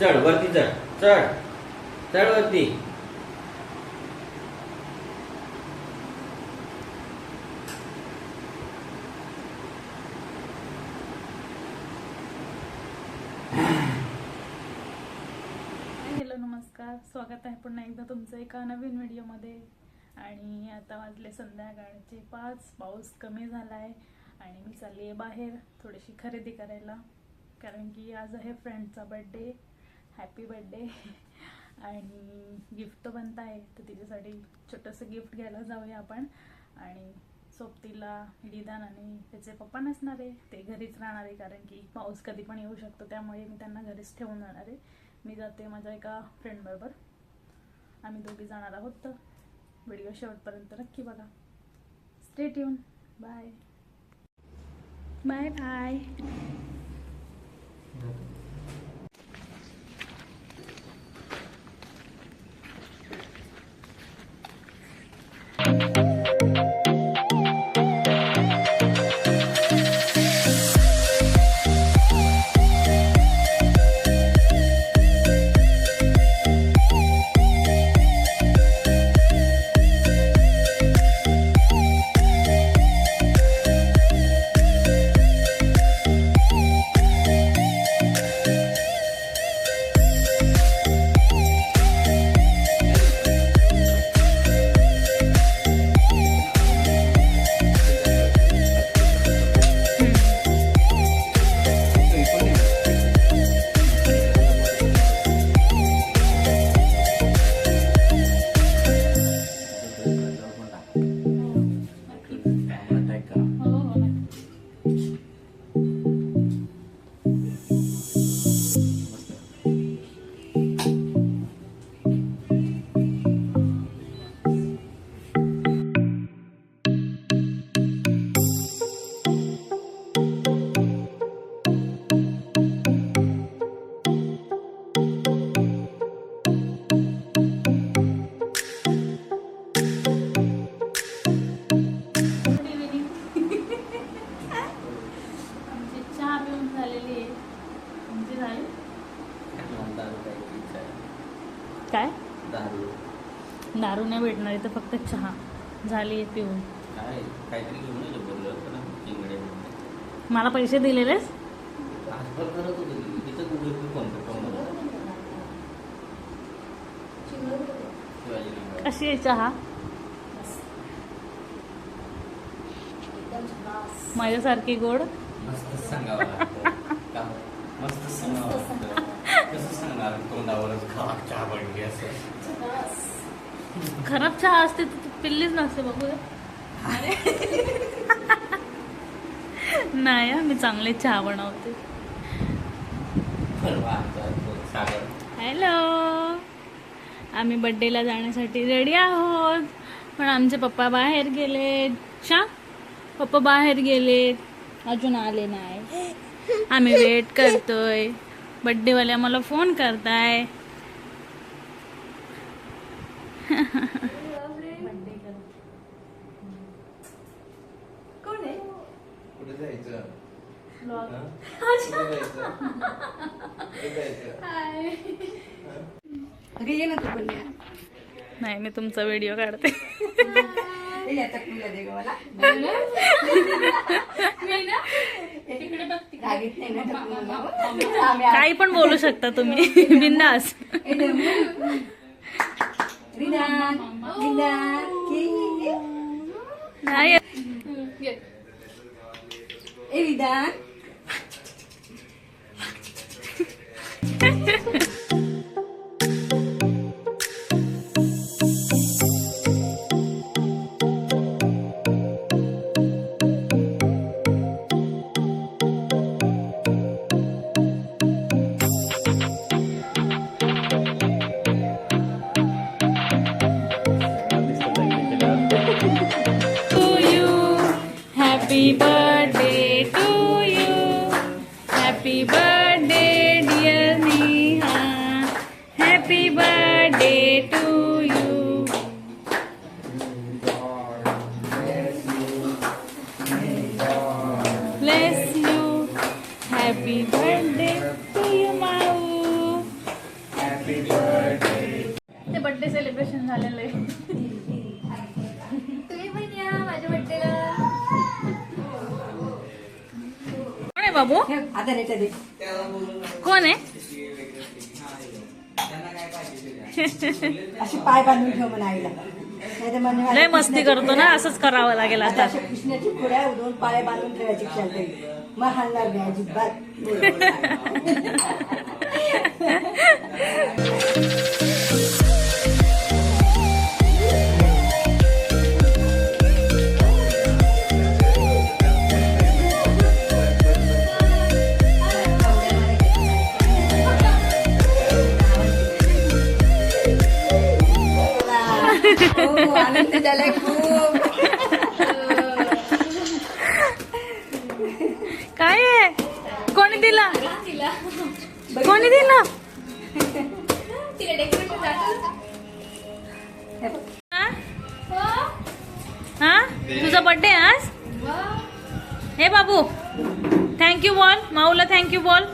चढ वरती, चढ चढ चढ वरती. हॅलो नमस्कार, स्वागत आहे पुन्हा एकदा तुमचं एका नवीन व्हिडिओमध्ये. आणि आता वाजले संध्याकाळचे 5. पाऊस कमी झाला आहे आणि मी चालली आहे बाहेर थोडीशी खरेदी करायला, कारण की आज आहे फ्रेंडचा बड्डे. Happy birthday. आणि गिफ्ट बनत आहे, तर तिच्यासाठी छोटंसं गिफ्ट घ्यायला जाऊया आपण. आणि सोबतीला निदान आणि त्याचे पप्पा नसणार आहे, ते घरीच राहणार आहे, कारण की पाऊस कधी पण येऊ शकतो, त्यामुळे मी त्यांना घरीच ठेवून जाणार आहे. मी जाते माझ्या एका फ्रेंडबरोबर. आम्ही दोघी जाणार आहोत, तर व्हिडिओ शेवटपर्यंत नक्की बघा. Stay tune. Bye bye bye. काय दारू नाही भेटणार इथं, फक्त चहा झाली आहे पिऊन. काहीतरी घेऊन ये बोललो होतो ना, चिंगडे. मला पैसे दिलेलेस? ट्रान्सफर करत होतो तिथं गुगल पे फोन करतो मला. शिवाजीनगर. कशी आहे चहा? माझ्यासारखी गोड? मस्त सांगावं लागतं का? मस्त सांगावं लागतं. कसं सांगणार तोंडावरच खा चहा बनली असं. खराब चहा असते तर पिल्लीच नसते बघू. नाही मी चांगले चहा बनवते. हॅलो, आम्ही बड्डेला जाण्यासाठी रेडी आहोत, पण आमचे पप्पा बाहेर गेले. पप्पा बाहेर गेले, अजून आले नाही. आम्ही वेट करतोय. बड्डेवाले आम्हाला फोन करताय. कुठे जायचं? नाही, मी तुमचा व्हिडिओ काढते. काही पण बोलू शकता तुम्ही, बिंदास. नाही Happy birthday to you. Happy birthday dear Neha. Happy birthday to you. Bless you. Happy birthday to you, Mau. Celebration झालेलं आहे. तुम्ही पण या माझ्या बर्थडेला. कोण आहे बाबू? आता रेटा दे. कोण आहे? अशी पाय बांधून ठेव म्हणा आईला. नाहीतर म्हणजे लय मस्ती करतो ना, असंच करावं लागेल आता. अशा कृष्णाची खुड्या उडवून पाय बांधून ठेवायची क्षाल मग हलणार नाही अजिबात. आनंद झालाय खूप. काय आहे? कोणी दिला? कोणी दिला? हा तुझा बर्थडे आज? हे बाबू थँक्यू बोल, माऊला थँक्यू बोल.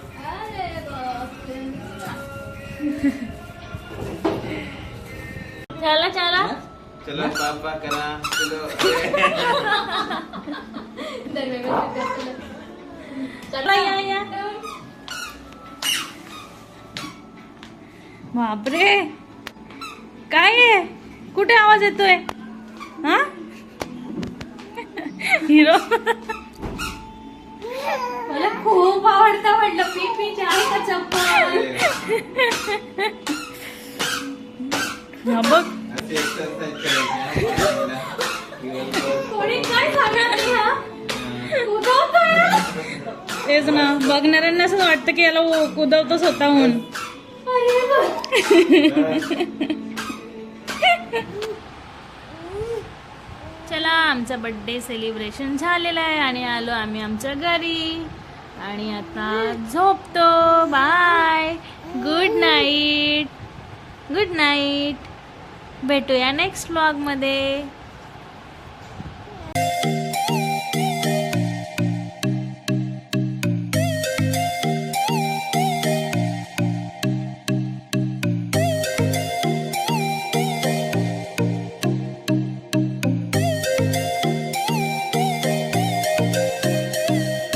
चला चला चलो पापा करा. चलो चला या या. बापरे काय आहे? कुठे आवाज येतोय? हा हिरो मला खूप आवडतं म्हटलं. पी आहे का चप्पल? हा बघ असे एक्सरसाइज करायची. कोणी काय सांगणार नाही हा. तेच ना, बघणाऱ्यांना असं वाटतं की याला कुदवतो स्वतःहून. चला आमचा बर्थडे सेलिब्रेशन झालेला आहे आणि आलो आम्ही आमच्या घरी आणि आता झोपतो. Bye, good night. Good night. भेटूया नेक्स्ट व्लॉग मध्ये.